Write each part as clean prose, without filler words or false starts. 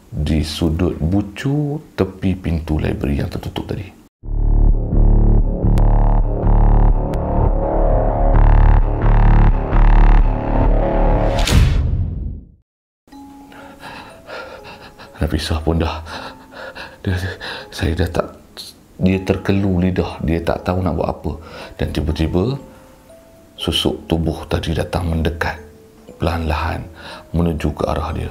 di sudut bucu tepi pintu library yang tertutup tadi. Nafisah pun dah dia terkelu lidah, dia tak tahu nak buat apa, dan tiba-tiba susuk tubuh tadi datang mendekat perlahan-lahan menuju ke arah dia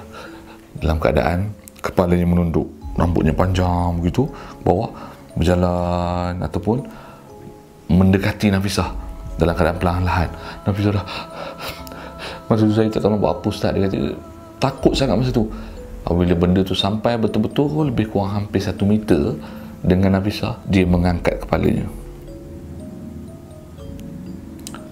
dalam keadaan kepalanya menunduk, rambutnya panjang begitu, bawah berjalan ataupun mendekati Nafisah dalam keadaan perlahan-lahan. Nafisah dah, masa tu saya tak tahu nak buat apa Ustaz. Dia kata takut sangat masa tu. Apabila benda tu sampai betul-betul lebih kurang hampir 1 meter dengan Nafisah, dia mengangkat kepalanya.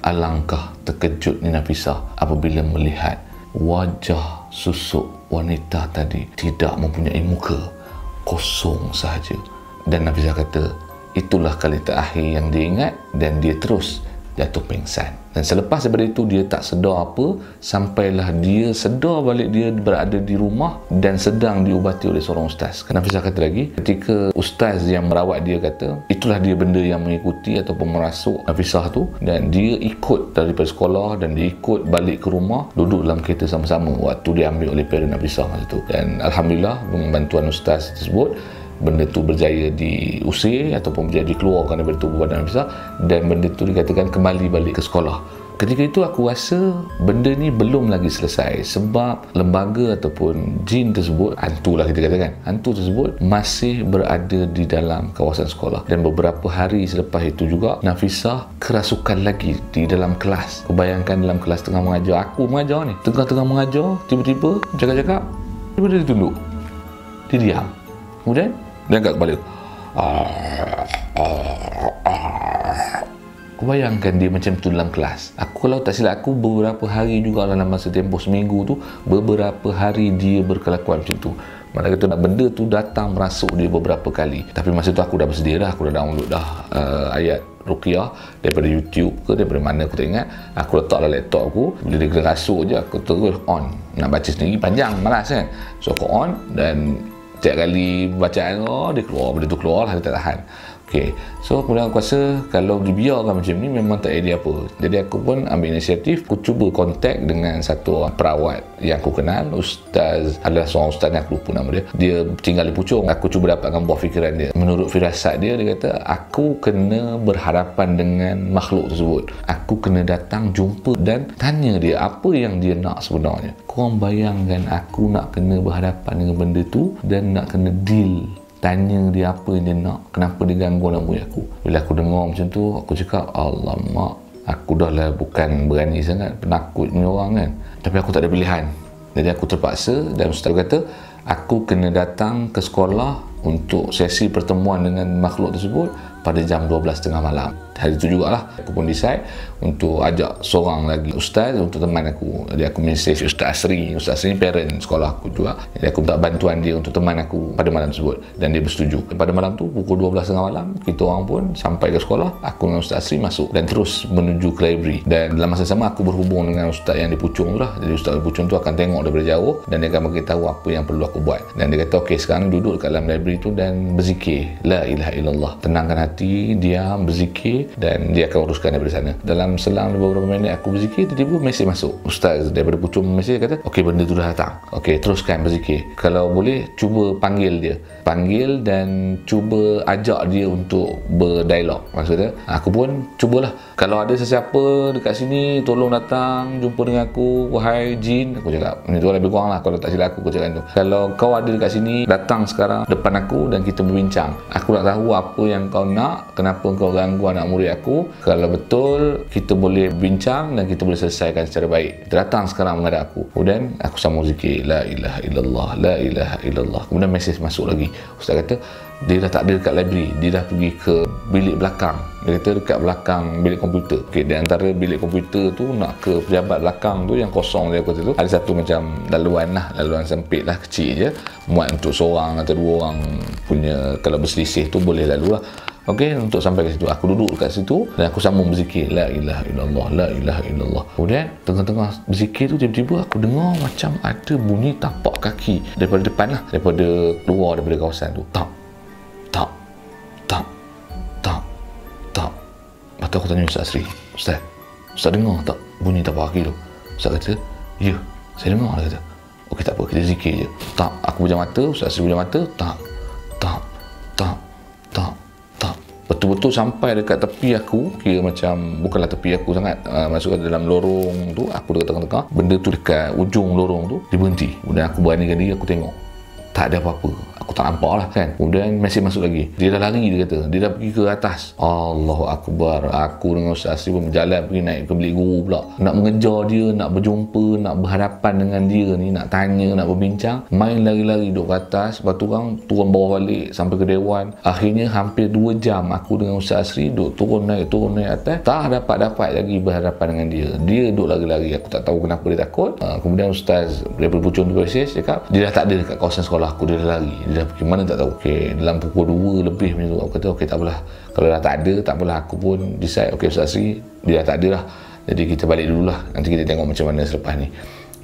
Alangkah terkejutnya Nafisah apabila melihat wajah susuk wanita tadi tidak mempunyai muka, kosong sahaja. Dan Nafisah kata itulah kali terakhir yang dia ingat, dan dia terus jatuh pingsan. Dan selepas daripada itu dia tak sedar apa sampailah dia sedar balik dia berada di rumah dan sedang diubati oleh seorang ustaz. Nafisah kata lagi, ketika ustaz yang merawat dia kata itulah dia benda yang mengikuti ataupun merasuk Nafisah tu, dan dia ikut daripada sekolah dan dia ikut balik ke rumah, duduk dalam kereta sama-sama waktu dia ambil oleh parent Nafisah masa tu. Dan alhamdulillah dengan bantuan ustaz tersebut, benda tu berjaya diusir ataupun berjaya dikeluarkan daripada tubuh badan Nafisah, dan benda tu dikatakan kembali balik ke sekolah. Ketika itu aku rasa benda ni belum lagi selesai, sebab lembaga ataupun jin tersebut, hantu lah kita katakan, hantu tersebut masih berada di dalam kawasan sekolah. Dan beberapa hari selepas itu juga Nafisah kerasukan lagi di dalam kelas. Kau bayangkan dalam kelas tengah mengajar, aku mengajar ni, tengah-tengah mengajar, tiba-tiba cakap-cakap, tiba-tiba dia tunduk, dia diam, kemudian dia angkat kepala. Aku bayangkan dia macam tu dalam kelas. Aku kalau tak silap aku beberapa hari juga dalam masa tempoh seminggu tu, beberapa hari dia berkelakuan macam tu. Mana kata benda tu datang merasuk dia beberapa kali. Tapi masa tu aku dah bersedia dah, aku dah download dah ayat Ruqyah daripada YouTube ke daripada mana aku tak ingat. Aku letak dalam laptop aku, bila dia kena rasuk je aku terus on. Nak baca sendiri panjang malas kan. So aku on, dan setiap kali bacaan dia keluar, benda tu keluar lah, dia tak tahan. Okay. So kemudian aku rasa kalau dibiarkan macam ni memang tak ada apa. Jadi aku pun ambil inisiatif, aku cuba kontak dengan satu orang perawat yang aku kenal. Ustaz adalah seorang ustaz yang aku lupa nama dia. Dia tinggal di Puchong. Aku cuba dapatkan buah fikiran dia. Menurut firasat dia, dia kata aku kena berhadapan dengan makhluk tersebut. Aku kena datang jumpa dan tanya dia apa yang dia nak sebenarnya. Korang bayangkan aku nak kena berhadapan dengan benda tu dan nak kena deal, tanya dia apa yang dia nak, kenapa dia ganggu anak murid aku. Bila aku dengar macam tu, aku cakap, alamak, aku dah lah bukan berani sangat, penakutnya orang kan. Tapi aku tak ada pilihan. Jadi aku terpaksa, dan ustaz kata aku kena datang ke sekolah untuk sesi pertemuan dengan makhluk tersebut pada jam 12.30 malam. Hari itu jugalah aku pun decide untuk ajak seorang lagi ustaz untuk teman aku. Jadi aku message Ustaz Asri. Ustaz Asri ni parent sekolah aku juga. Jadi aku minta bantuan dia untuk teman aku pada malam tersebut, dan dia bersetuju. Pada malam tu pukul 12.30 malam, kita orang pun sampai ke sekolah. Aku dengan Ustaz Asri masuk dan terus menuju ke library. Dan dalam masa sama aku berhubung dengan ustaz yang di Puchong tu lah. Jadi ustaz di Puchong tu akan tengok daripada jauh dan dia akan beritahu apa yang perlu aku buat. Dan dia kata okey, sekarang duduk kat dalam library tu dan berzikir la ilaha illallah, tenangkan hati, diam, berzikir, dan dia akan uruskan daripada sana. Dalam selang beberapa minit aku berzikir, tiba-tiba mesej masuk. Ustaz daripada Puchong mesej kata, okey, benda tu dah datang. Okey, teruskan berzikir. Kalau boleh cuba panggil dia. Panggil dan cuba ajak dia untuk berdialog. Maksudnya, aku pun cubalah. Kalau ada sesiapa dekat sini, tolong datang jumpa dengan aku, wahai jin, aku cakap. Ini tu lebih kurang lah kalau tak silap aku cakap tu. Kalau kau ada dekat sini, datang sekarang depan aku dan kita berbincang. Aku nak tahu apa yang kau nak, kenapa kau ganggu anak murid aku. Kalau betul, kita boleh bincang dan kita boleh selesaikan secara baik. Kita datang sekarang menghadap aku. Kemudian aku sambung zikir la ilaha illallah, la ilaha illallah. Kemudian mesej masuk lagi. Ustaz kata dia dah tak ada dekat library, dia dah pergi ke bilik belakang. Dia kata dekat belakang bilik komputer. Okey, di antara bilik komputer tu nak ke pejabat belakang tu yang kosong dia kata tu, ada satu macam laluan lah, laluan sempit lah, kecil je, muat untuk seorang atau dua orang punya, kalau berselisih tu boleh lalu lah. Okey, untuk sampai ke situ aku duduk kat situ dan aku sambung berzikir la ilaha illallah, la ilaha illallah. Kemudian tengah-tengah berzikir tu tiba-tiba aku dengar macam ada bunyi tapak kaki daripada depan lah, daripada luar daripada kawasan tu. Tak, tak, tak, tak, tak. Lepas tu aku tanya Ustaz Asri, Ustaz dengar tak bunyi tapak kaki tu? Ustaz kata, ya, saya dengar. Dia kata, okey tak apa, kita zikir je. Tak, aku pejam mata, Ustaz Asri pejam mata, tak, tak, tak, tak, tak. Betul-betul sampai dekat tepi aku, kira macam bukanlah tepi aku sangat, masuk ke dalam lorong tu, aku dekat tengah-tengah, benda tu dekat ujung lorong tu, dia berhenti. Kemudian aku beranikan diri, aku tengok, tak ada apa-apa. Aku tak nampak lah kan. Kemudian mesej masuk lagi. Dia dah lari, dia kata. Dia dah pergi ke atas. Allahu Akbar. Aku dengan Ustaz Asri pun berjalan pergi naik ke bilik guru pula. Nak mengejar dia, nak berjumpa, nak berhadapan dengan dia ni, nak tanya, nak berbincang. Main lari-lari duduk ke atas. Lepas tu kan turun bawah balik sampai ke dewan. Akhirnya hampir 2 jam aku dengan Ustaz Asri duduk turun naik atas. Tak dapat lagi berhadapan dengan dia. Dia duduk lari-lari. Aku tak tahu kenapa dia takut. Kemudian Ustaz daripada pucung tu mesej cakap, dia dah tak ada dekat kawasan sekolah aku. Dia dah lari. Dia dah pergi mana tak tahu. Okey, dalam pukul 2 lebih macam tu. Aku kata okey tak apalah. Kalau dah tak ada, tak apalah. Aku pun decide okey Ustaz Asri dia dah tak ada lah. Jadi kita balik dululah. Nanti kita tengok macam mana selepas ni.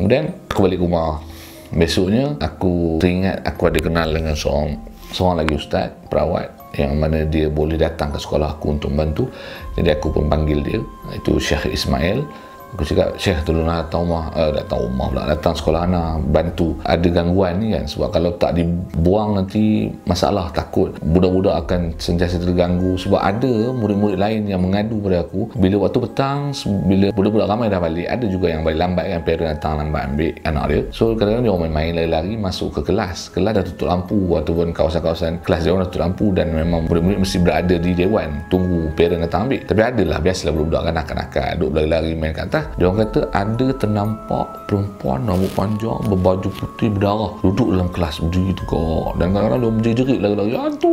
Kemudian aku balik rumah. Besoknya aku teringat aku ada kenal dengan seorang lagi ustaz perawat yang mana dia boleh datang ke sekolah aku untuk membantu. Jadi aku pun panggil dia, itu Syekh Ismail. Aku cakap, Syekh tolonglah datang sekolah Ana, bantu. Ada gangguan ni kan, sebab kalau tak dibuang nanti masalah, takut budak-budak akan sentiasa terganggu. Sebab ada murid-murid lain yang mengadu pada aku, bila waktu petang, bila budak-budak ramai dah balik, ada juga yang balik lambat kan, parent datang lambat ambil anak dia. So kadang-kadang dia orang main-main lari-lari masuk ke kelas dah tutup lampu, ataupun kawasan-kawasan kelas dia orang dah tutup lampu, dan memang murid-murid mesti berada di dewan tunggu parent datang ambil. Tapi adalah, biasalah budak-budak kanak-kanak duduk lari-lari main kat atas. Dia orang kata ada ternampak perempuan rambut panjang berbaju putih berdarah duduk dalam kelas berdiri tegak, dan kadang-kadang dia menjerit lari-lari, hantu.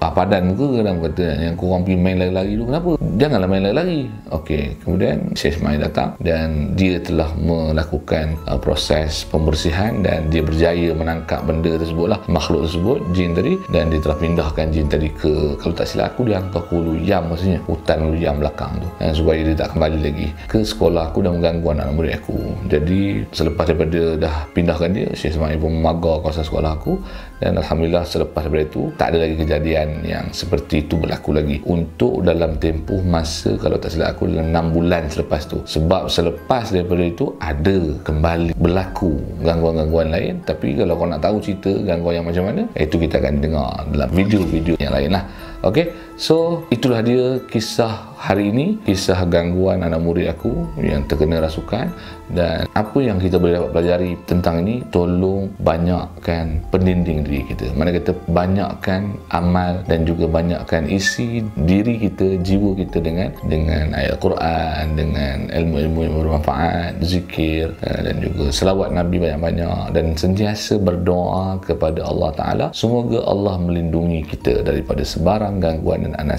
Padan muka kadang kata yang korang pergi main lari-lari tu, kenapa? Janganlah main lari-lari. Okey, kemudian Syekh Ismail datang dan dia telah melakukan proses pembersihan dan dia berjaya menangkap benda tersebut lah, makhluk tersebut, jin tadi, dan dia telah pindahkan jin tadi ke, kalau tak silap aku dia hantar ke Luyam, maksudnya hutan Luyam belakang tu, supaya dia tak kembali lagi ke sekolah aku dan mengganggu anak murid aku. Jadi selepas daripada dah pindahkan dia, Syekh Ismail pun memagar kawasan sekolah aku, dan alhamdulillah selepas daripada itu tak ada lagi kejadian yang seperti itu berlaku lagi untuk dalam tempoh masa, kalau tak silap aku, dalam 6 bulan selepas tu. Sebab selepas daripada itu ada kembali berlaku gangguan-gangguan lain, tapi kalau kau nak tahu cerita gangguan yang macam mana, itu kita akan dengar dalam video-video yang lain lah. Okey, so itulah dia kisah hari ini, kisah gangguan anak murid aku yang terkena rasukan. Dan apa yang kita boleh dapat pelajari tentang ini, tolong banyakkan pendinding diri kita. Mana kata banyakkan amal dan juga banyakkan isi diri kita, jiwa kita dengan ayat Quran, dengan ilmu-ilmu yang bermanfaat, zikir, dan juga selawat Nabi banyak-banyak, dan sentiasa berdoa kepada Allah Ta'ala. Semoga Allah melindungi kita daripada sebarang gangguan dan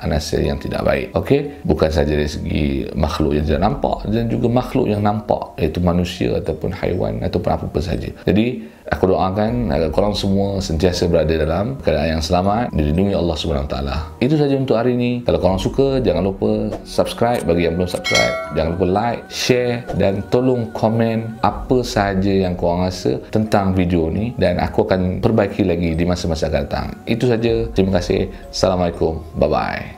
anasir yang tidak baik. Okey, bukan saja dari segi makhluk yang tidak nampak, dan juga makhluk yang nampak, iaitu manusia ataupun haiwan ataupun apa-apa saja. Jadi aku doakan agar korang semua sentiasa berada dalam keadaan yang selamat, dilindungi Allah Subhanahu Wa Taala. Itu saja untuk hari ini. Kalau korang suka, jangan lupa subscribe bagi yang belum subscribe. Jangan lupa like, share, dan tolong komen apa sahaja yang korang rasa tentang video ni, dan aku akan perbaiki lagi di masa-masa akan datang. Itu saja. Terima kasih. Assalamualaikum. Bye bye.